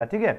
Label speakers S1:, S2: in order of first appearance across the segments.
S1: ठीक है।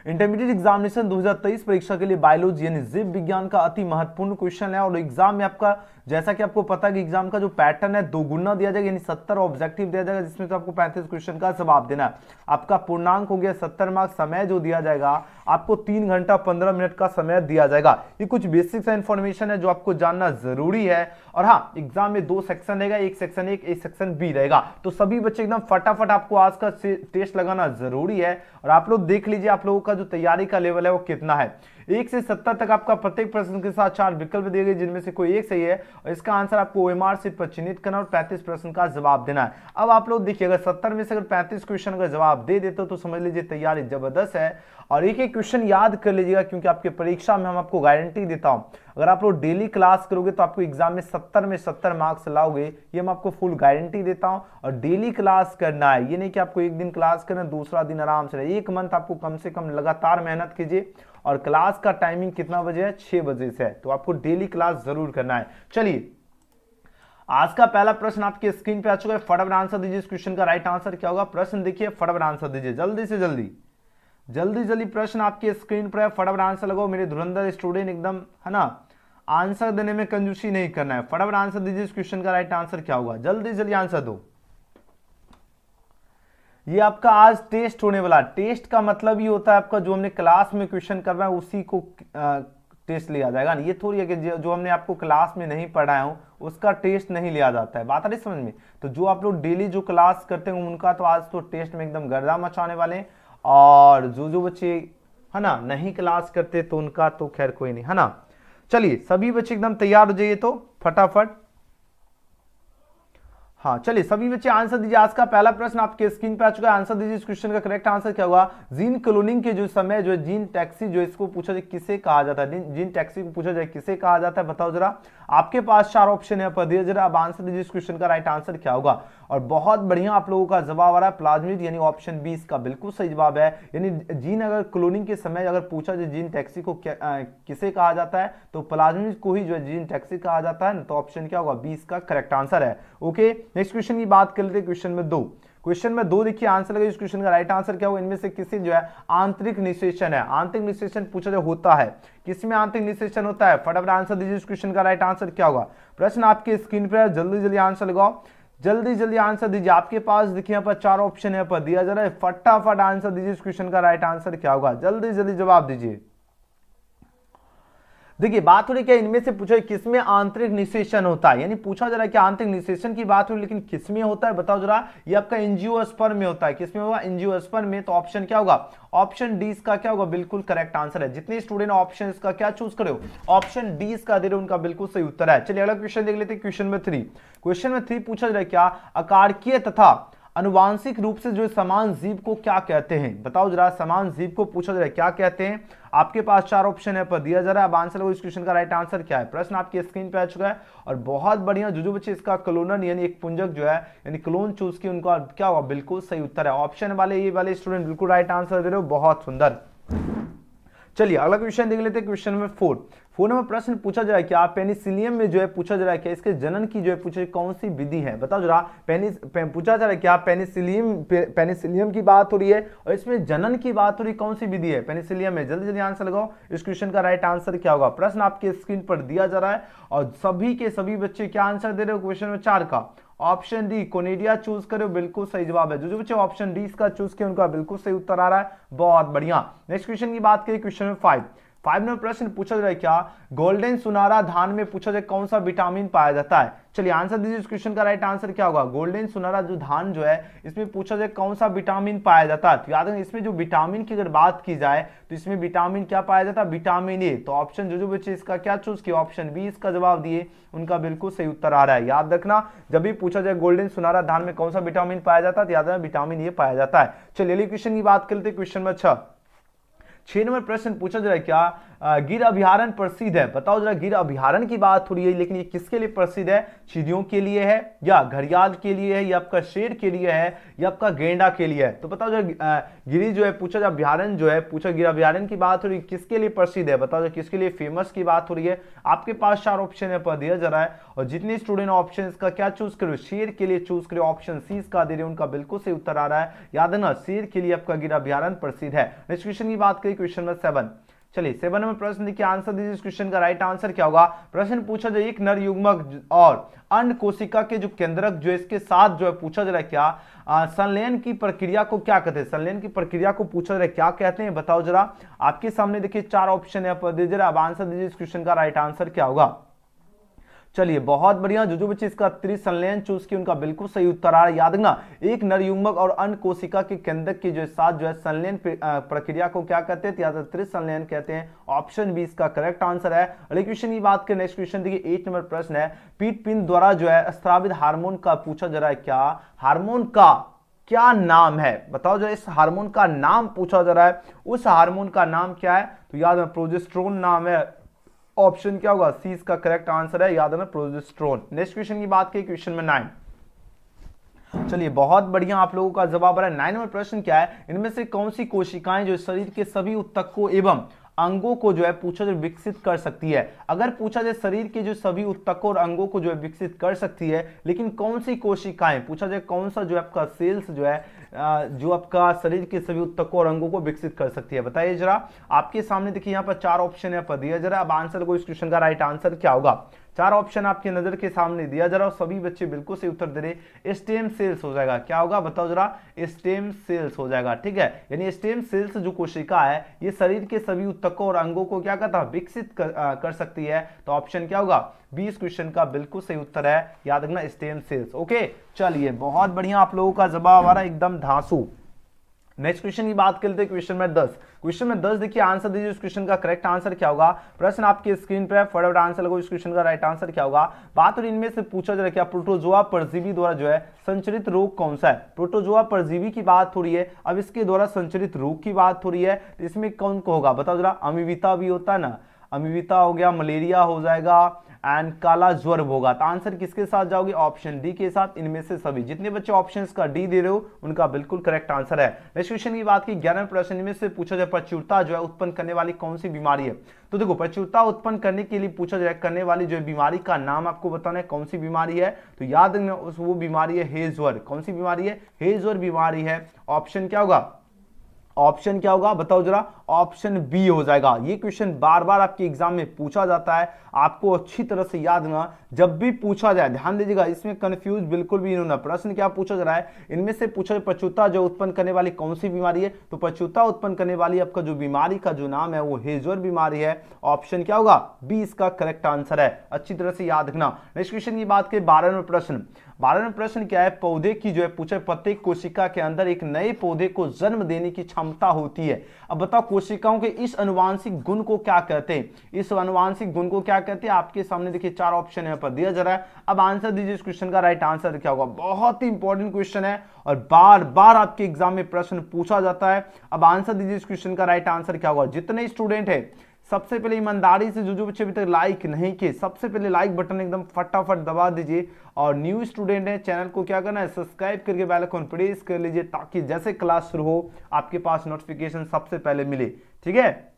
S1: Intermediate examination 2023 परीक्षा के लिए बायोलॉजी यानी जीव विज्ञान का अति महत्वपूर्ण क्वेश्चन है और एग्जाम में आपका जैसा कि आपको पता है कि एग्जाम का जो पैटर्न है दोगुना दिया जाएगा यानी 70 ऑब्जेक्टिव दिया जाएगा जिसमें तो आपको 35 क्वेश्चन का जवाब देना है। आपका पूर्णांक हो गया 70 मार्क्स। समय जो दिया जाएगा आपको 3 घंटा 15 मिनट का समय दिया जाएगा। ये कुछ बेसिक इन्फॉर्मेशन है जो आपको जानना जरूरी है। और हाँ, एग्जाम में 2 सेक्शन रहेगा, एक सेक्शन ए एक सेक्शन बी रहेगा। तो सभी बच्चे एकदम फटाफट आपको आज का टेस्ट लगाना जरूरी है। और आप लोग देख लीजिए आप लोगों का जो तैयारी का लेवल है वो कितना है। 1 से 70 तक आपका प्रत्येक प्रश्न के साथ 4 विकल्प दिए गए जिनमें से कोई एक सही है और इसका आंसर आपको ओएमआर शीट पर चिन्हित करना और 35 प्रश्न का जवाब देना है। अब आप लोग देखिए, अगर 70 में से अगर 35 क्वेश्चन का जवाब दे देते हो तो समझ लीजिए तैयारी जबरदस्त है। और एक एक क्वेश्चन याद कर लीजिएगा क्योंकि आपके परीक्षा में हम आपको गारंटी देता हूं, अगर आप लोग डेली क्लास करोगे तो आपको एग्जाम में 70 में 70 मार्क्स लाओगे, ये मैं आपको फुल गारंटी देता हूं। और डेली क्लास करना है, ये नहीं कि आपको एक दिन क्लास करना दूसरा दिन आराम से रहे। 1 मंथ आपको कम से कम लगातार मेहनत कीजिए। और क्लास का टाइमिंग कितना बजे है? 6 बजे से है, तो आपको डेली क्लास जरूर करना है। चलिए, आज का पहला प्रश्न आपके स्क्रीन पे आ चुका है, फटाफट आंसर दीजिए। इस क्वेश्चन का राइट आंसर क्या होगा? प्रश्न देखिए, फटाफट आंसर दीजिए, जल्दी से जल्दी, जल्दी जल्दी प्रश्न आपके स्क्रीन पर है, फटाफट आंसर लगाओ। मेरे धुरंधर स्टूडेंट एकदम, है ना, आंसर देने में कंजूसी नहीं करना है। फटाफट आंसर दीजिए, इस क्वेश्चन का राइट आंसर क्या होगा? जल्दी जल्दी आंसर दो। ये आपका आज टेस्ट होने वाला। टेस्ट का मतलब ही होता है आपका जो हमने क्लास में क्वेश्चन कर रहा है उसी को टेस्ट लिया जाएगा। ये थोड़ी है कि जो हमने आपको क्लास में नहीं पढ़ाया हूं उसका टेस्ट नहीं लिया जाता है। बात आ रही समझ में? तो जो आप लोग डेली जो क्लास करते हैं उनका तो आज तो टेस्ट में एकदम गर्दा मचाने वाले हैं। और जो बच्चे, है ना, नहीं क्लास करते तो उनका तो खैर कोई नहीं, है ना। चलिए, सभी बच्चे एकदम तैयार हो जाइए तो फटाफट। हाँ, चलिए सभी बच्चे आंसर दीजिए। आज का पहला प्रश्न आपके स्क्रीन पे आ चुका है, आंसर दीजिए। इस क्वेश्चन का करेक्ट आंसर क्या होगा? जीन क्लोनिंग के जो समय जो है जीन टैक्सी जो इसको पूछा जाए किसे कहा जाता है? जीन टैक्सी को पूछा जाए किसे कहा जाता है? बताओ जरा। आपके पास 4 ऑप्शन है पर दिए जरा। अब आंसर दीजिए, इस क्वेश्चन का राइट आंसर क्या होगा? और बहुत बढ़िया आप लोगों का जवाब आ रहा है, प्लाज्मिड, यानी ऑप्शन बी इसका बिल्कुल सही जवाब है। यानी जीन अगर क्लोनिंग के समय अगर पूछा जाए जीन टैक्सी को किसे कहा जाता है तो प्लाज्मिड को ही जो है जीन टैक्सी कहा जाता है। तो ऑप्शन क्या होगा? बी इसका करेक्ट आंसर है। ओके, नेक्स्ट क्वेश्चन की बात कर लेते हैं। क्वेश्चन में दो देखिए आंसर लगे। इस क्वेश्चन का राइट आंसर क्या होगा? इनमें से किसी जो है आंतरिक निषेचन है। आंतरिक निषेचन पूछा जो होता है, किसमें आंतरिक निषेचन होता है? फटाफट आंसर दीजिए। इस क्वेश्चन का राइट आंसर क्या होगा? प्रश्न आपके स्क्रीन पर है, जल्दी जल्दी आंसर लगाओ, जल्दी जल्दी आंसर दीजिए। आपके पास देखिए यहाँ पर 4 ऑप्शन है पर दिया जा रहा है, फटाफट आंसर दीजिए। इस क्वेश्चन का राइट आंसर क्या होगा? जल्दी जल्दी जवाब दीजिए। देखिए, बात हो रही क्या, इनमें से पूछा किसमें आंतरिक निषेचन होता है, यानी पूछा जा रहा है कि आंतरिक निषेचन की बात हो लेकिन किसमें होता है? बताओ जरा। ये आपका एंजियोस्पर्म में होता है। किसमें होगा? एंजियोस्पर्म में। तो ऑप्शन क्या होगा? ऑप्शन डी इसका क्या होगा? बिल्कुल करेक्ट आंसर है। जितने स्टूडेंट ऑप्शन इसका क्या चूज करे हो, ऑप्शन डी इसका दे रहे हो, उनका बिल्कुल सही उत्तर है। चलिए अगला क्वेश्चन देख लेते हैं। क्वेश्चन में 3 पूछा जा रहा है क्या, अकारकीय तथा अनुवांशिक रूप से जो समान जीव को क्या कहते हैं? बताओ जरा, समान जीव को पूछा जा रहा है क्या कहते हैं? आपके पास 4 ऑप्शन है पर दिया जा रहा है। अब आंसर इस क्वेश्चन का राइट आंसर क्या है? प्रश्न आपकी स्क्रीन पे आ चुका है और बहुत बढ़िया। जो बच्चे इसका क्लोनर यानी एक पुंजक जो है यानी क्लोन चूज की, उनका क्या होगा? बिल्कुल सही उत्तर है। ऑप्शन वाले ये वाले स्टूडेंट बिल्कुल राइट आंसर दे रहे हो, बहुत सुंदर। चलिए अगला क्वेश्चन देख लेते हैं। क्वेश्चन नंबर 4 में प्रश्न पूछा जाए क्या, पेनिसिलियम में जो है पूछा जा रहा है क्या, इसके जनन की जो है पूछा कौन सी विधि है? बताओ जरा। पूछा जा रहा है क्या, पेनिसिलियम की बात हो रही है और इसमें जनन की बात हो रही, कौन सी विधि है पेनिसिलियम में? जल्दी जल्दी आंसर लगाओ। इस क्वेश्चन का राइट आंसर क्या होगा? प्रश्न आपके स्क्रीन पर दिया जा रहा है और सभी के सभी बच्चे क्या आंसर दे रहे हो? क्वेश्चन नंबर 4 का ऑप्शन डी कोनेडिया चूज करो, बिल्कुल सही जवाब है। जो बच्चे ऑप्शन डी इसका चूज किया उनका बिल्कुल सही उत्तर आ रहा है, बहुत बढ़िया। नेक्स्ट क्वेश्चन की बात करें, क्वेश्चन नंबर 5 में प्रश्न पूछा जा रहा है क्या, गोल्डन सुनारा धान में पूछा जाए कौन सा विटामिन पाया जाता है? चलिए आंसर दीजिए। इस क्वेश्चन का राइट आंसर क्या होगा? गोल्डन सुनारा जो धान जो है इसमें पूछा जाए कौन सा विटामिन पाया जाता है? तो याद रखिए, इसमें जो विटामिन की अगर बात की जाए तो इसमें विटामिन क्या पाया जाता है? Vitamin A. तो ऑप्शन जो बच्चे इसका क्या चूज किया, ऑप्शन बी इसका जवाब दिए, उनका बिल्कुल सही उत्तर आ रहा है। याद रखना, जब भी पूछा जाए गोल्डन सुनारा धान में कौन सा विटामिन पाया जाता है तो याद रखना विटामिन ए पाया जाता है। चलिए अगले क्वेश्चन की बात करते हैं। क्वेश्चन में 6 6 नंबर प्रश्न पूछा जा रहा है क्या गिर अभयारण्य प्रसिद्ध है, बताओ जरा। गिर अभयारण्य की बात हो रही है, लेकिन ये किसके लिए प्रसिद्ध है? चींटियों के लिए है, या घड़ियाल के लिए है, या आपका शेर के लिए है, या आपका गेंडा के लिए है? तो बताओ जरा गिरी जो है पूछा, अभयारण्य जो है पूछा, गिर अभयारण्य की बात हो रही है, किसके लिए प्रसिद्ध है? बताओ जरा किसके लिए फेमस की बात हो रही है। आपके पास 4 ऑप्शन है पर दिया जा रहा है, और जितने स्टूडेंट ऑप्शन का क्या चूज करो, शेर के लिए चूज करो, ऑप्शन सी इसका दे रहे उनका बिल्कुल सही उत्तर आ रहा है। याद है ना, शेर के लिए आपका गिर अभयारण्य प्रसिद्ध है। नेक्स्ट क्वेश्चन की बात करें, क्वेश्चन नंबर 7। चलिए 7 नंबर प्रश्न देखिए, आंसर दीजिए इस क्वेश्चन का। राइट आंसर क्या होगा? प्रश्न पूछा जाए एक नर युग्मक और अन्य कोशिका के जो केंद्रक जो इसके साथ जो है पूछा जा रहा है क्या संलयन की प्रक्रिया को क्या कहते हैं? संलयन की प्रक्रिया को पूछा जा रहा है क्या कहते हैं, बताओ जरा। आपके सामने देखिए 4 ऑप्शन है, पर दीजिए अब आंसर दीजिए इस क्वेश्चन का। राइट आंसर क्या होगा? चलिए बहुत बढ़िया, जो बच्चे इसका त्रिसंलयन चूज किए उनका बिल्कुल सही उत्तर आ रहा है। याद रखना, एक नर युग्मक और अन्य कोशिका के केंद्रक के जो साथ जो है संलयन प्रक्रिया को क्या कहते हैं? या तो त्रिसंलयन कहते हैं। ऑप्शन बी इसका करेक्ट आंसर है। अगले क्वेश्चन की बात करें, नेक्स्ट क्वेश्चन देखिए 8 नंबर प्रश्न है, पीट पिंड द्वारा जो है स्रावित हार्मोन का पूछा जा रहा है क्या हार्मोन का क्या नाम है? बताओ जो इस हार्मोन का नाम पूछा जा रहा है, उस हार्मोन का नाम क्या है? तो याद है प्रोजेस्टेरोन नाम है। ऑप्शन क्या होगा? सी इसका करेक्ट आंसर है। याद है ना, प्रोजेस्टेरोन। नेक्स्ट क्वेश्चन की बात की, क्वेश्चन में 9। चलिए बहुत बढ़िया, आप लोगों का जवाब आ रहा है। 9 नंबर प्रश्न क्या है, इनमें से कौन सी कोशिकाएं जो शरीर के सभी ऊतकों एवं अंगों को जो है पूछा जाए विकसित कर सकती है? अगर पूछा जाए शरीर के जो सभी ऊतकों और अंगों को जो है विकसित कर सकती है, लेकिन कौन सी कोशिकाएं, पूछा जाए कौन सा जो है आपका सेल्स जो है जो आपका शरीर के सभी ऊतकों और अंगों को विकसित कर सकती है? बताइए जरा। आपके सामने देखिए यहाँ पर 4 ऑप्शन है पर दिया जरा। अब आंसर को, इस क्वेश्चन का राइट आंसर क्या होगा? 4 ऑप्शन आपकी नजर के सामने दिया जा रहा है, सभी बच्चे बिल्कुल सही उत्तर दे रहे। स्टेम सेल्स हो जाएगा। क्या होगा बताओ जरा? स्टेम सेल्स हो जाएगा। ठीक है, यानी स्टेम सेल्स जो कोशिका है ये शरीर के सभी ऊतकों और अंगों को क्या कहता है? विकसित कर सकती है। तो ऑप्शन क्या होगा? 20 क्वेश्चन का बिल्कुल सही उत्तर है। याद रखना, स्टेम सेल्स। ओके, चलिए बहुत बढ़िया, आप लोगों का जवाब आ रहा है एकदम धांसू। नेक्स्ट क्वेश्चन की बात करते हैं, क्वेश्चन में 10। क्वेश्चन में 10 देखिए, आंसर दीजिए इस क्वेश्चन का। करेक्ट आंसर क्या होगा? प्रश्न आपकी स्क्रीन पर है, फटाफट आंसर लगो। इस क्वेश्चन का राइट आंसर क्या होगा? बात और इनमें से पूछा जा रहा है क्या प्रोटोजोआ परजीवी द्वारा जो है संचरित रोग कौन सा है? प्रोटोजोआ परजीवी की बात हो रही है, अब इसके द्वारा संचरित रोग की बात हो रही है, तो इसमें कौन को होगा बताओ जरा। अमीबिता भी होता है ना, अमीबिता हो गया, मलेरिया हो जाएगा, एंड काला ज्वर होगा। तो आंसर किसके साथ जाओगे? ऑप्शन डी के साथ। इनमें से सभी जितने बच्चे ऑप्शंस का डी दे रहे हो उनका बिल्कुल करेक्ट आंसर है। नेक्स्ट क्वेश्चन की बात की, 11वें प्रश्न में से पूछा जाए प्रचुरता जो है उत्पन्न करने वाली कौन सी बीमारी है? तो देखो, प्रचुरता उत्पन्न करने के लिए पूछा जाए करने वाली जो बीमारी का नाम आपको बताना है कौन सी बीमारी है। तो याद रखना, वो बीमारी है हेजवर। कौन सी बीमारी है? हेजवर बीमारी है। ऑप्शन क्या होगा? ऑप्शन क्या होगा बताओ जरा? ऑप्शन बी हो जाएगा। ये क्वेश्चन बार बार आपके एग्जाम में पूछा जाता है, आपको अच्छी तरह से याद रखना। जब भी पूछा जाए ध्यान दीजिएगा, इसमें कंफ्यूज बिल्कुल भी नहीं होना। प्रश्न क्या पूछा जा रहा है? इनमें से पूछा जाए प्रचुरता जो उत्पन्न करने वाली कौन सी बीमारी है? तो प्रचुरता उत्पन्न करने वाली आपका जो बीमारी का जो नाम है वो हेजवर बीमारी है। ऑप्शन क्या होगा? बी इसका करेक्ट आंसर है। अच्छी तरह से याद रखना। नेक्स्ट क्वेश्चन की बात करें, 12वें प्रश्न। 12वें प्रश्न क्या है? पौधे की जो है पूछा, प्रत्येक कोशिका के अंदर एक नए पौधे को जन्म देने की क्षमता होती है। अब बताओ कोशिकाओं के इस अनुवांशिक गुण को क्या कहते हैं? इस अनुवांशिक गुण को क्या कहते हैं? आपके सामने देखिए 4 ऑप्शन यहाँ पर दिया जा रहा है। अब आंसर दीजिए इस क्वेश्चन का। राइट आंसर क्या होगा? बहुत ही इंपॉर्टेंट क्वेश्चन है और बार बार आपके एग्जाम में प्रश्न पूछा जाता है। अब आंसर दीजिए इस क्वेश्चन का। राइट आंसर क्या होगा? जितने स्टूडेंट है सबसे पहले ईमानदारी से जो बच्चे अभी तक लाइक नहीं किए, सबसे पहले लाइक बटन एकदम फटाफट दबा दीजिए। और न्यू स्टूडेंट है, चैनल को क्या करना है? सब्सक्राइब करके बेल आइकन प्रेस कर लीजिए, ताकि जैसे क्लास शुरू हो आपके पास नोटिफिकेशन सबसे पहले मिले। ठीक है,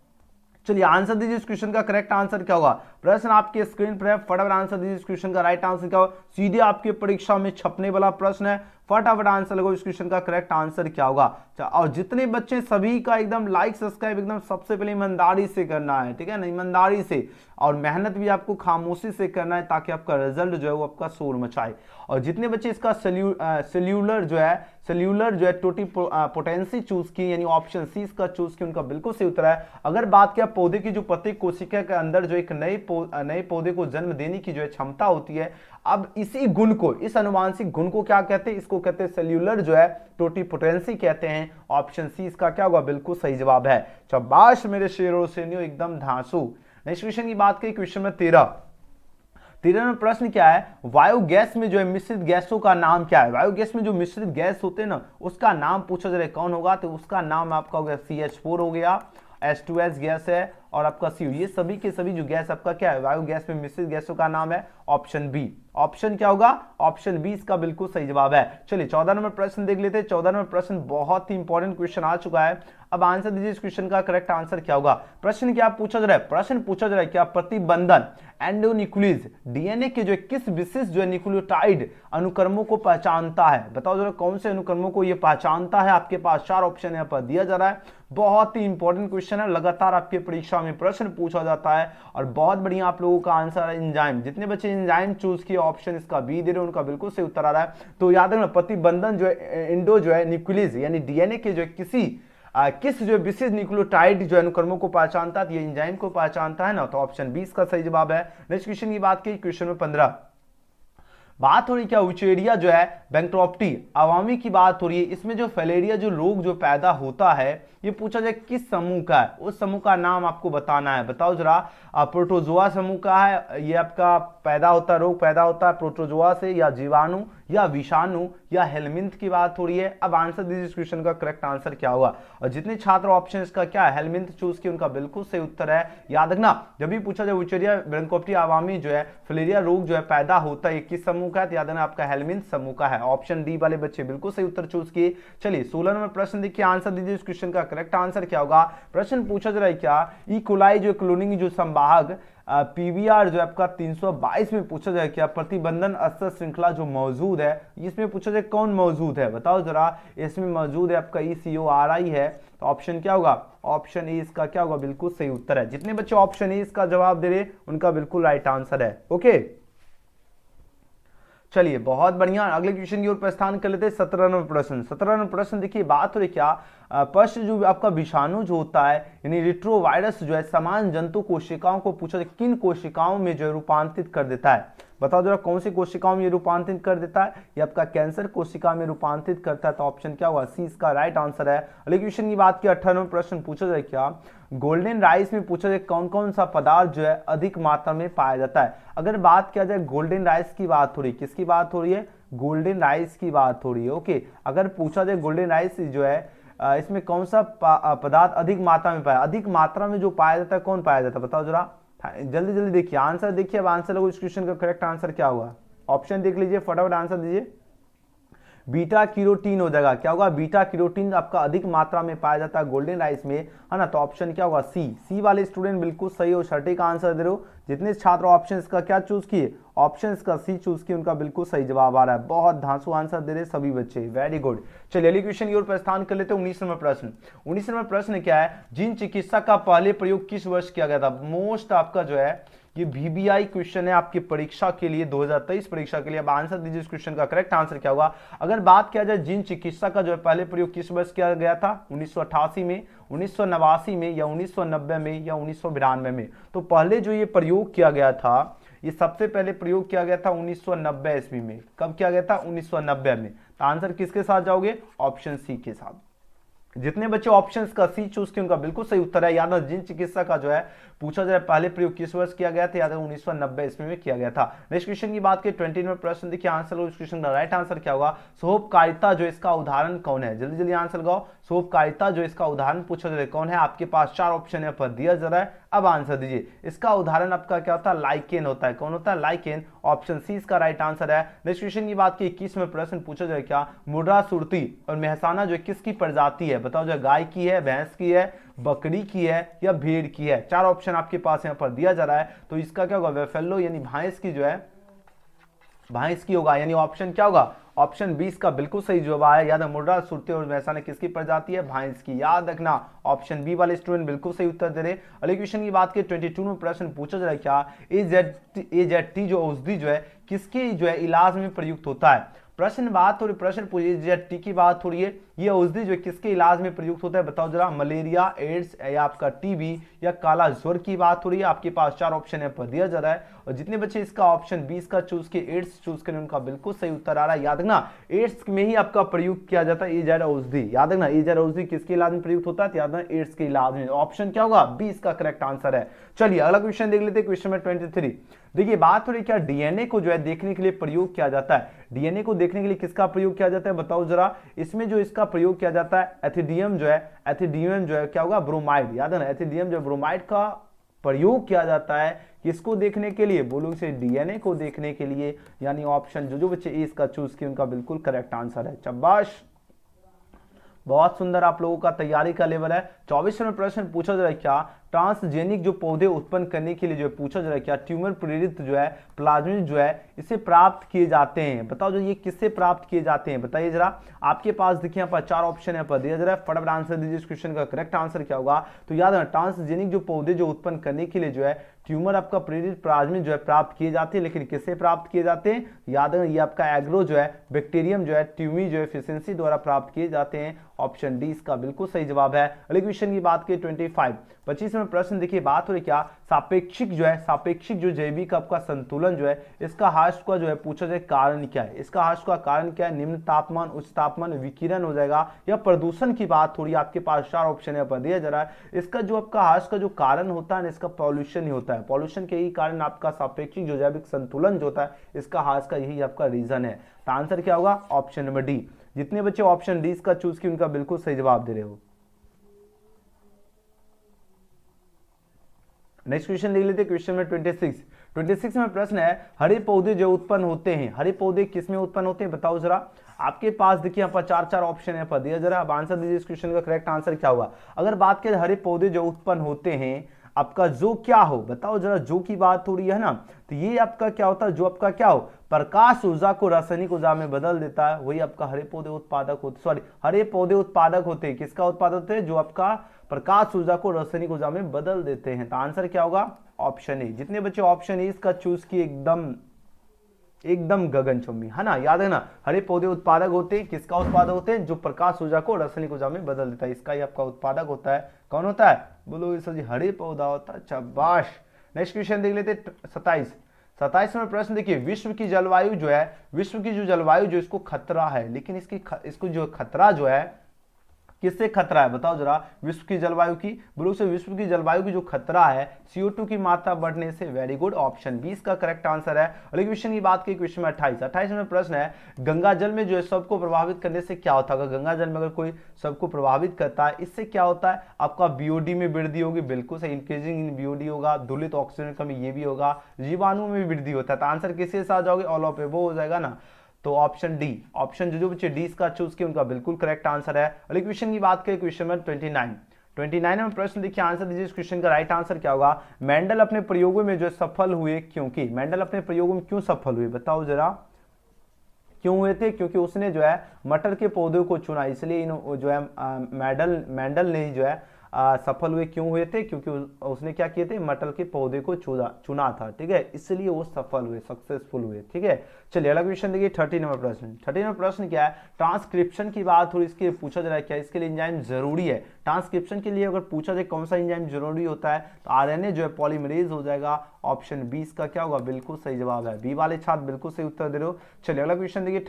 S1: चलिए आंसर दीजिए इस क्वेश्चन का। करेक्ट आंसर क्या होगा? प्रश्न आपके स्क्रीन पर है, फटाफट आंसर दीजिए इस क्वेश्चन का। राइट आंसर क्या होगा? सीधे आपके परीक्षा में छपने वाला प्रश्न है, फटाफट आंसर लगो। इस क्वेश्चन का करेक्ट आंसर क्या होगा? और जितने बच्चे सभी का एकदम लाइक सब्सक्राइब एकदम सबसे पहले ईमानदारी से करना है। ठीक है ना, ईमानदारी से, और मेहनत भी आपको खामोशी से करना है, ताकि आपका रिजल्ट जो है वो आपका शोर मचाए। और जितने बच्चे इसका सेल्यूलर जो है टोटी पोटेंसी चूज की, यानी ऑप्शन सी इसका चूज की, उनका बिल्कुल सही उत्तर है। अगर बात किया पौधे की, जो प्रत्येक कोशिका के अंदर जो एक नए पौधे को जन्म देने की जो है क्षमता होती है, अब इसी गुण को, इस अनुवांशिक गुण को क्या कहते हैं? इसको कहते हैं सेल्यूलर जो है टोटिपोटेंसी कहते हैं। ऑप्शन सी इसका क्या होगा? बिल्कुल सही जवाब है। शाबाश मेरे शेरों से एकदम धांसू। नेक्स्ट क्वेश्चन की बात करें, क्वेश्चन में 13 में प्रश्न क्या है? वायु गैस में जो है मिश्रित गैसों का नाम क्या है? वायु गैस में जो मिश्रित गैस होते हैं ना, उसका नाम पूछा जा रहा है कौन होगा? तो उसका नाम आपका हो गया CH4 हो गया, H2S गैस है और आपका CO, ये सभी के सभी जो गैस आपका क्या है, वायु गैस में मिश्रित गैसों का नाम है ऑप्शन बी। ऑप्शन क्या होगा, ऑप्शन बी इसका बिल्कुल सही जवाब है। चलिए 14 नंबर प्रश्न देख लेते हैं। 14 नंबर प्रश्न बहुत ही इंपॉर्टेंट क्वेश्चन आ चुका है। अब आंसर दीजिए इस क्वेश्चन का करेक्ट आंसर क्या होगा। प्रश्न क्या पूछा जा रहा है, प्रश्न पूछा जा रहा है क्या प्रतिबंधन एंडोन्यूक्लियस डीएनए के जो किस विशिष्ट जो है न्यूक्लियोटाइड अनुक्रमों को पहचानता है। बताओ जरा कौन से अनुक्रमों को ये पहचानता है। आपके पास 4 ऑप्शन यहाँ पर दिया जा रहा है। बहुत ही इंपॉर्टेंट क्वेश्चन है, लगातार आपकी परीक्षा में प्रश्न पूछा जाता है और बहुत बढ़िया आप लोगों का आंसर है एंजाइम। जितने बच्चे एंजाइम चूज किए ऑप्शन इसका बी दे रहे हैं उनका बिल्कुल सही उत्तर आ रहा है। तो याद रखना प्रतिबंधन जो है इंडो जो है न्यूक्लियस यानी डीएनए के जो किसी किस जो विशेष न्यूक्लियोटाइड जो अनुक्रमों को पहचानता है, ये एंजाइम को पहचानता है ना, तो ऑप्शन 20 का सही जवाब है। नेक्स्ट क्वेश्चन की बात की, क्वेश्चन में 15 बात हो रही क्या उचेरिया जो है बैंक्रोप्टी अवामी की बात हो रही है। इसमें जो फैलेरिया जो रोग जो पैदा होता है ये पूछा जाए किस समूह का है, उस समूह का नाम आपको बताना है। बताओ जरा, प्रोटोजोआ समूह का है ये आपका पैदा होता है, रोग पैदा होता है प्रोटोजोआ से, या जीवाणु या विषाणु या हेलमिंथ की बात हो रही है। अब आंसर दीजिए इस क्वेश्चन का करेक्ट आंसर क्या होगा। और जितने छात्र ऑप्शन इसका क्या है हेलमिंथ चूज किए उनका बिल्कुल सही उत्तर है। याद रखना जब भी पूछा जाए उचेरिया बैंक्रोप्टी अवामी जो है फैलेरिया रोग जो है पैदा होता है किस समूह का है, तो याद रखना आपका हेलमिंथ समूह का है। ऑप्शन डी वाले बच्चे बिल्कुल सही उत्तर चूज किए। चलिए 16 नंबर प्रश्न देखिए, आंसर दीजिए इस क्वेश्चन का करेक्ट आंसर क्या होगा। प्रश्न पूछा जा रहा है क्या ई कोलाई जो क्लोनिंग जो संवाहक पीवीआर जो आपका 322 में पूछा जाए क्या प्रतिबंधन अस्तर श्रृंखला जो मौजूद है, इसमें पूछा जाए कौन मौजूद है। बताओ जरा, इसमें मौजूद है आपका ECORI है, तो ऑप्शन क्या होगा, ऑप्शन ए इसका क्या होगा बिल्कुल सही उत्तर है। जितने बच्चे ऑप्शन ए इसका जवाब दे रहे उनका बिल्कुल राइट आंसर है। ओके चलिए बहुत बढ़िया, अगले क्वेश्चन की ओर प्रस्थान कर लेते हैं। 17 नंबर प्रश्न। 17 नंबर प्रश्न देखिए, बात हो रही क्या पश्च जो आपका विषाणु जो होता है यानी रिट्रोवायरस जो है समान जंतु कोशिकाओं को पूछा जाए किन कोशिकाओं में जो है रूपांतरित कर देता है। बताओ जरा कौन सी कोशिकाओं में ये रूपांतरित कर देता है, ये आपका कैंसर कोशिका में रूपांतरित करता है, तो ऑप्शन क्या होगा, सी इसका राइट आंसर है। अगले क्वेश्चन की बात की 18 नंबर प्रश्न पूछा जाए क्या गोल्डन राइस में पूछा जाए कौन कौन सा पदार्थ जो है अधिक मात्रा में पाया जाता है। अगर बात किया जाए गोल्डन राइस की बात हो रही है, किसकी बात हो रही है, गोल्डन राइस की बात हो रही है। ओके अगर पूछा जाए गोल्डन राइस जो है इसमें कौन सा पदार्थ अधिक मात्रा में पाया, अधिक मात्रा में जो पाया जाता है कौन पाया जाता है, बताओ जरा जल्दी जल्दी देखिए आंसर देखिए। अब आंसर लगो इस क्वेश्चन का करेक्ट आंसर क्या होगा, ऑप्शन देख लीजिए फटाफट आंसर दीजिए। बीटा कैरोटीन हो जाएगा, क्या होगा, बीटा कैरोटीन आपका अधिक मात्रा में पाया जाता है गोल्डन राइस में, है ना, तो ऑप्शन क्या होगा सी। सी वाले स्टूडेंट बिल्कुल सही हो, सटीक आंसर दे रहे हो। जितने छात्र ऑप्शन का क्या चूज किए, ऑप्शन का सी चूज किए, उनका बिल्कुल सही जवाब आ रहा है। बहुत धांसू आंसर दे रहे सभी बच्चे, वेरी गुड। चलिए अगले क्वेश्चन की ओर प्रस्थान कर लेते हैं। 19 नंबर प्रश्न। 19 नंबर प्रश्न क्या है, जिन चिकित्सा का पहले प्रयोग किस वर्ष किया गया था। मोस्ट आपका जो है ये VBI क्वेश्चन है आपकी परीक्षा के लिए 2023 परीक्षा के लिए। अब आंसर दीजिए इस क्वेश्चन का करेक्ट आंसर क्या होगा। अगर बात किया जाए जिन चिकित्सा का जो है पहले प्रयोग किस वर्ष किया गया था, 1988 में, 1989 में, या 1990 में, या 1992 में, तो पहले जो ये प्रयोग किया गया था ये सबसे पहले प्रयोग किया गया था 1990 ईस्वी में। कब किया गया था, 1990 में। तो आंसर किसके साथ जाओगे, ऑप्शन सी के साथ। जितने बच्चे ऑप्शंस का सी चूज किए उनका बिल्कुल सही उत्तर है। याद जिन चिकित्सा का जो है पूछा जाए पहले प्रयोग किस वर्ष किया गया था, याद 1990 ईस्वी में किया गया था। नेक्स्ट क्वेश्चन की बात की 20 नंबर प्रश्न देखिए, आंसर लो इस क्वेश्चन का राइट आंसर क्या होगा। सोपकारिता जो इसका उदाहरण कौन है, जल्दी जल्दी आंसर लगाओ। सोपकारिता जो इसका उदाहरण पूछा जाए कौन है, आपके पास 4 ऑप्शन यहाँ पर दिया जा रहा है। अब आंसर दीजिए, इसका उदाहरण आपका क्या होता है, लाइकेन होता है। कौन होता है, लाइकेन। ऑप्शन सी इसका राइट आंसर है। नेक्स्ट क्वेश्चन की बात की 21 में प्रश्न पूछा जाए क्या मुर्रा सुरती और मेहसाना जो किसकी प्रजाति है। बताओ जो गाय की है, भैंस की है, बकरी की है, या भेड़ की है। 4 ऑप्शन आपके पास यहाँ पर दिया जा रहा है। तो इसका क्या होगा, वेफेलो यानी भैंस की जो है भैंस की होगा, यानी ऑप्शन क्या होगा, ऑप्शन 20 का बिल्कुल सही जवाब है। याद है मुर्रा सुरती और मेहसाना किसकी प्रजाति है, भैंस की। याद रखना ऑप्शन बी वाले स्टूडेंट बिल्कुल सही उत्तर दे रहे। अगले क्वेश्चन की बात की 22 में प्रश्न पूछा जा रहा है क्या AZT जो औषधि जो है किसके जो है इलाज में प्रयुक्त होता है। प्रश्न बात हो रही, प्रश्न AZT की बात हो रही है, ये औषधि जो किसके इलाज में प्रयुक्त होता है, बताओ जरा। मलेरिया, एड्स, या आपका टीबी, या काला ज्वर की बात हो रही है। आपके पास 4 ऑप्शन यहाँ पर दिया जा रहा है और जितने बच्चे इसका ऑप्शन 20 का चूज किए, एड्स चूज करें, उनका बिल्कुल सही उत्तर आ रहा है। याद रखना एड्स में ही आपका प्रयुक्त किया जाता है AZ औषधि। याद रखना AZ औषधि किसके इलाज में प्रयुक्त होता है, याद रखना एड्स के इलाज में। ऑप्शन क्या होगा, 20 का करेक्ट आंसर है। चलिए अगला क्वेश्चन देख लेते हैं, क्वेश्चन में 23। देखिए बात हो रही क्या डीएनए को जो है देखने के लिए प्रयोग किया जाता है। डीएनए को देखने के लिए किसका प्रयोग किया जाता है, बताओ जरा। इसमें जो इसका प्रयोग किया जाता है एथिडियम जो है क्या होगा, ब्रोमाइड, याद है ना, एथिडियम जो ब्रोमाइड का प्रयोग किया जाता है किसको देखने के लिए, बोलो इसे डीएनए को देखने के लिए, यानी ऑप्शन जो बच्चे ए इसका चूज किए उनका बिल्कुल करेक्ट आंसर है। शाबाश, बहुत सुंदर आप लोगों का तैयारी का लेवल है। 24 में प्रश्न पूछा जा रहा है क्या, ट्रांसजेनिक जो पौधे उत्पन्न करने के लिए जो है पूछा जा रहा है क्या, ट्यूमर प्रेरित जो है प्लाज्मिड जो है इसे प्राप्त किए जाते हैं। बताओ जो ये किससे प्राप्त किए जाते हैं, बताइए जरा। आपके पास देखिए यहाँ पर 4 ऑप्शन यहाँ पर दिया जा रहा है, फटाफट आंसर दीजिए इस क्वेश्चन का करेक्ट आंसर क्या होगा। तो याद है ट्रांसजेनिक जो पौधे जो उत्पन्न करने के लिए जो है ट्यूमर आपका प्रेरित प्लाज्मिड जो है प्राप्त किए जाते हैं, लेकिन किससे प्राप्त किए जाते हैं, याद है ये आपका एग्रो जो है बैक्टीरियम जो है ट्यूमी जो है एफिशिएंसी द्वारा प्राप्त किए जाते हैं। ऑप्शन डी इसका बिल्कुल सही जवाब है। अगले क्वेश्चन की बात की 25 में प्रश्न देखिए, बात हो रही क्या, सापेक्षिक जो जैविक आपका संतुलन जो है इसका ह्रास का जो है पूछा जाए कारण क्या है, इसका ह्रास का कारण क्या है, निम्न तापमान, उच्च तापमान, विकिरण हो जाएगा या प्रदूषण की बात हो रही है। आपके पास 4 ऑप्शन है पर दिया जा रहा है। इसका जो आपका ह्रास का जो कारण होता है इसका पॉल्यूशन ही होता है, पॉल्यूशन के ही कारण आपका सापेक्षिक जो जैविक संतुलन जो होता है इसका ह्रास का यही आपका रीजन है। तो आंसर क्या होगा, ऑप्शन नंबर डी। जितने बच्चे ऑप्शन डी इसका चूज किए उनका बिल्कुल सही जवाब दे रहे हो। नेक्स्ट क्वेश्चन देख लेते हैं, क्वेश्चन में 26 में प्रश्न है, हरे पौधे जो उत्पन्न होते हैं, हरे पौधे किस में उत्पन्न होते हैं, बताओ जरा। आपके पास देखिए यहाँ पर 4 ऑप्शन है पर दिया जरा, अब आंसर दीजिए इस क्वेश्चन का करेक्ट आंसर क्या होगा। अगर बात करें हरे पौधे जो उत्पन्न होते हैं आपका जो क्या हो, बताओ जरा, जो की बात हो रही है ना, तो ये आपका क्या होता है, जो आपका क्या हो, प्रकाश ऊर्जा को रासायनिक ऊर्जा में बदल देता है, वही आपका हरे पौधे उत्पादक होते, हरे पौधे उत्पादक होते हैं। किसका उत्पादक होते हैं, जो आपका प्रकाश ऊर्जा को रासायनिक ऊर्जा में बदल देते हैं। तो आंसर क्या होगा, ऑप्शन ए। जितने बच्चे ऑप्शन ए इसका चूज किए एकदम गगनचुंबी है ना, याद है ना, हरे पौधे उत्पादक होते हैं, किसका उत्पादक होते हैं, जो प्रकाश ऊर्जा को रासायनिक ऊर्जा में बदल देता है, इसका ही आपका उत्पादक होता है। कौन होता है, बोलो सर जी, हरे पौधा होता है। शाबाश। नेक्स्ट क्वेश्चन देख लेते 27 में प्रश्न देखिए, विश्व की जलवायु जो इसको खतरा है, लेकिन इसको जो खतरा जो है किससे खतरा है, बताओ जरा। विश्व की जलवायु की, बोलो से विश्व की जलवायु की जो खतरा है CO2 की मात्रा बढ़ने से। वेरी गुड, ऑप्शन 20 का करेक्ट आंसर है। अगले क्वेश्चन की बात की, क्वेश्चन में 28 में प्रश्न है, गंगा जल में जो है सबको प्रभावित करने से क्या होता है। गंगा जल में अगर कोई सबको प्रभावित करता है, इससे क्या होता है, आपका BOD में वृद्धि होगी, बिल्कुल सही, इंक्रीजिंग इन BOD होगा, धुलित ऑक्सीजन कमी ये भी होगा, जीवाणुओं में वृद्धि होता है। तो आंसर किसके साथ जाओगे, ऑल ऑफ वो हो जाएगा ना। तो ऑप्शन डी, ऑप्शन जो बच्चे डी इसका चूज किया उनका बिल्कुल करेक्ट आंसर है। अगले क्वेश्चन की बात करें, क्वेश्चन में 29 में प्रश्न देखिए, आंसर दीजिए इस क्वेश्चन का राइट आंसर क्या होगा। मेंडल अपने प्रयोगों में जो सफल हुए क्योंकि, मेंडल अपने प्रयोगों में क्यों सफल हुए, बताओ जरा, क्यों हुए थे, क्योंकि उसने जो है मटर के पौधों को चुना, इसलिए जो है मेंडल ने जो है सफल हुए। क्यों हुए थे, क्योंकि उसने क्या किए थे, मटर के पौधे को चुना था, ठीक है, इसलिए वो सफल हुए, सक्सेसफुल हुए, ठीक है। चलिए अगला क्वेश्चन देखिए, 30 नंबर प्रश्न क्या है, ट्रांसक्रिप्शन की बात हो, इसके पूछा जा रहा है क्या, इसके लिए एंजाइम जरूरी है। ट्रांसक्रिप्शन के लिए अगर पूछा जाए कौन सा एंजाइम जरूरी होता है, तो RNA जो है पॉलीमरेज हो जाएगा। ऑप्शन 20 का क्या होगा, बिल्कुल सही जवाब है। बी वाले छात्र बिल्कुल सही उत्तर दे रहे हो। चलिए अगला क्वेश्चन देखिए,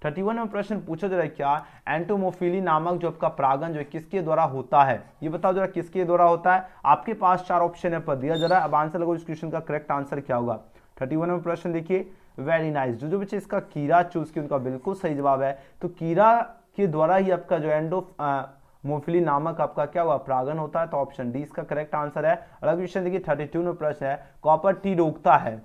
S1: 31 में प्रश्न पूछा जा रहा है क्या, एंटोमोफिली नामक जो आपका परागण जो है किसके द्वारा होता है, ये बताओ जरा, किसके द्वारा होता है। आपके पास 4 ऑप्शन है पर दिया जा रहा है, अब आंसर लगो इस क्वेश्चन का करेक्ट आंसर क्या होगा। 31 में प्रश्न देखिए, वेरी नाइस, जो बच्चे इसका कीड़ा चूज किया उनका बिल्कुल सही जवाब है। तो कीड़ा के द्वारा ही आपका जो एंडोमोफिली नामक आपका क्या हुआ, परागण होता है। तो ऑप्शन डी इसका करेक्ट आंसर है। अगला क्वेश्चन देखिए, 32 में प्रश्न है, कॉपर टी रोकता है,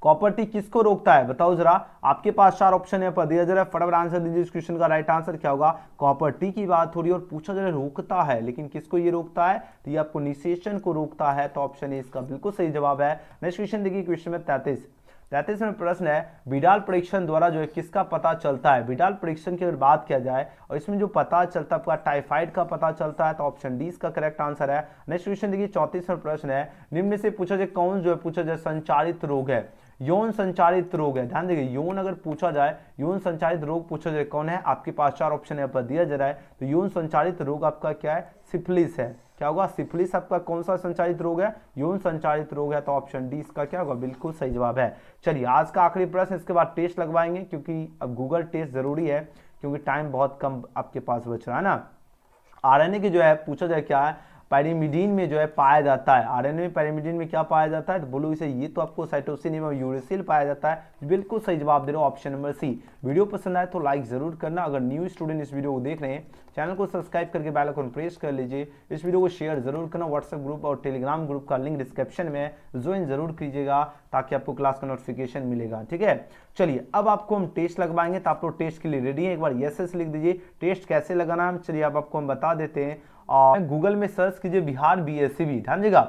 S1: कॉपर टी किसको रोकता है, बताओ जरा। आपके पास 4 ऑप्शन है पर दिया जा रहा है, फटाफट आंसर दीजिए इस क्वेश्चन का राइट आंसर क्या होगा। कॉपर टी की बात हो रही है और पूछा जा रहा है रोकता है, लेकिन किसको ये रोकता है, तो ये आपको निषेचन को रोकता है। तो ऑप्शन ए इसका बिल्कुल सही जवाब है। नेक्स्ट क्वेश्चन देखिए, क्वेश्चन में 33 में प्रश्न है, बिडाल परीक्षण द्वारा जो है किसका पता चलता है। बिडाल परीक्षण की अगर बात किया जाए और इसमें जो पता चलता है आपका टाइफाइड का पता चलता है। तो ऑप्शन डी इसका करेक्ट आंसर है। नेक्स्ट क्वेश्चन देखिए, 34 में प्रश्न है, निम्न में से पूछा जाए कौन जो है पूछा जाए संचारित रोग है, यौन संचारित रोग है। ध्यान देखिए, यौन अगर पूछा जाए, यौन संचारित रोग पूछा जाए कौन है, आपके पास 4 ऑप्शन है पर दिया जा रहा है। तो यौन संचारित रोग आपका क्या है, सिफिलिस है। क्या होगा, सिफिलिस आपका कौन सा संचारित रोग है, यौन संचारित रोग है। तो ऑप्शन डी इसका क्या होगा, बिल्कुल सही जवाब है। चलिए आज का आखिरी प्रश्न, इसके बाद टेस्ट लगवाएंगे, क्योंकि अब गूगल टेस्ट जरूरी है, क्योंकि टाइम बहुत कम आपके पास बच रहा है ना। RNA की जो है पूछा जाए क्या है, पैरिमिडीन में जो है पाया जाता है। आरएनए में पैरिमिडीन में क्या पाया जाता है, तो बोलो इसे, ये तो आपको साइटोसिन एवं यूरेसिल पाया जाता है। बिल्कुल सही जवाब दे रहे हो, ऑप्शन नंबर सी। वीडियो पसंद आए तो लाइक जरूर करना। अगर न्यू स्टूडेंट इस वीडियो को देख रहे हैं, चैनल को सब्सक्राइब करके बेल आइकन प्रेस कर लीजिए। इस वीडियो को शेयर जरूर करना। व्हाट्सएप ग्रुप और टेलीग्राम ग्रुप का लिंक डिस्क्रिप्शन में है, ज्वाइन जरूर कीजिएगा ताकि आपको क्लास का नोटिफिकेशन मिलेगा। ठीक है, चलिए अब आपको हम टेस्ट लगवाएंगे, तो आप लोग टेस्ट के लिए रेडी हैं? एक बार यस यस लिख दीजिए। टेस्ट कैसे लगाना है चलिए अब आपको हम बता देते हैं। और गूगल में सर्च कीजिए बिहार बीएससीबी, ध्यान दीजिएगा,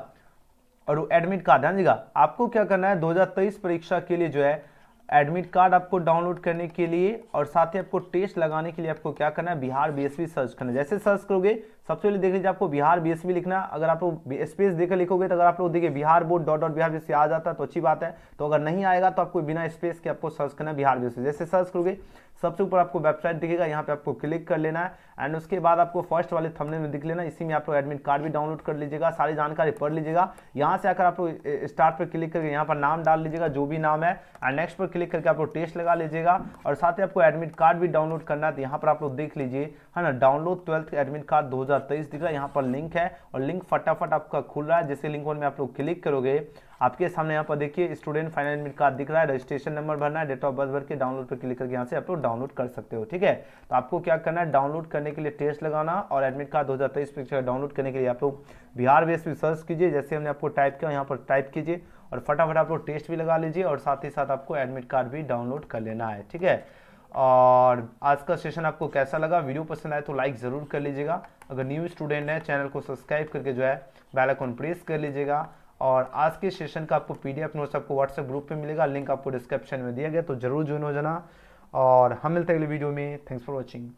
S1: और एडमिट कार्ड ध्यान दीजिएगा। आपको क्या करना है, 2023 परीक्षा के लिए जो है एडमिट कार्ड आपको डाउनलोड करने के लिए और साथ ही आपको टेस्ट लगाने के लिए आपको क्या करना है, बिहार बीएसवी सर्च करना है। जैसे सर्च करोगे सबसे पहले देख लीजिए आपको बिहार बीएसवी लिखना है। अगर आप लोग स्पेस देकर लिखोगे तो अगर आप लोग देखिए Bihar board dot dot Bihar BSV आ जाता है तो अच्छी बात है, तो अगर नहीं आएगा तो आपको बिना स्पेस के आपको सर्च करना है बिहार बीएसवी। जैसे सर्च करोगे सबसे ऊपर आपको वेबसाइट दिखेगा, यहाँ पे आपको क्लिक कर लेना है एंड उसके बाद आपको फर्स्ट वाले थंबनेल में दिख लेना, इसी में आप लोग एडमिट कार्ड भी डाउनलोड कर लीजिएगा, सारी जानकारी पढ़ लीजिएगा। यहाँ से आकर आप लोग स्टार्ट पर क्लिक करके यहाँ पर नाम डाल लीजिएगा जो भी नाम है एंड नेक्स्ट पर क्लिक करके आप लोग टेस्ट लगा लीजिएगा और साथ ही आपको एडमिट कार्ड भी डाउनलोड करना है। तो यहाँ पर आप लोग देख लीजिए है ना, डाउनलोड 12th एडमिट कार्ड 2023 दिख रहा है, यहाँ पर लिंक है और लिंक फटाफट आपका खुल रहा है। जैसे लिंक में आप लोग क्लिक करोगे आपके सामने यहाँ पर देखिए स्टूडेंट फाइनल एडमिट कार्ड दिख रहा है, रजिस्ट्रेशन नंबर भरना है, डेट ऑफ बर्थ भर के डाउनलोड पर क्लिक करके यहाँ से आप लोग डाउनलोड कर सकते हो। ठीक है, तो आपको क्या करना है, डाउनलोड करने के लिए टेस्ट लगाना और एडमिट कार्ड 2023 परीक्षा डाउनलोड करने के लिए आप लोग बिहार बीएसवी सर्च कीजिए, जैसे हमने आपको टाइप किया यहाँ पर टाइप कीजिए और फटाफट आप लोग टेस्ट भी लगा लीजिए और साथ ही साथ आपको एडमिट कार्ड भी डाउनलोड कर लेना है। ठीक है, और आज का सेशन आपको कैसा लगा, वीडियो पसंद आए तो लाइक ज़रूर कर लीजिएगा। अगर न्यू स्टूडेंट है चैनल को सब्सक्राइब करके जो है बेल आइकन प्रेस कर लीजिएगा। और आज के सेशन का आपको पीडीएफ नोट्स आपको व्हाट्सएप ग्रुप पे मिलेगा, लिंक आपको डिस्क्रिप्शन में दिया गया, तो जरूर ज्वाइन हो जाना। और हम मिलते हैं अगले वीडियो में। Thanks for watching.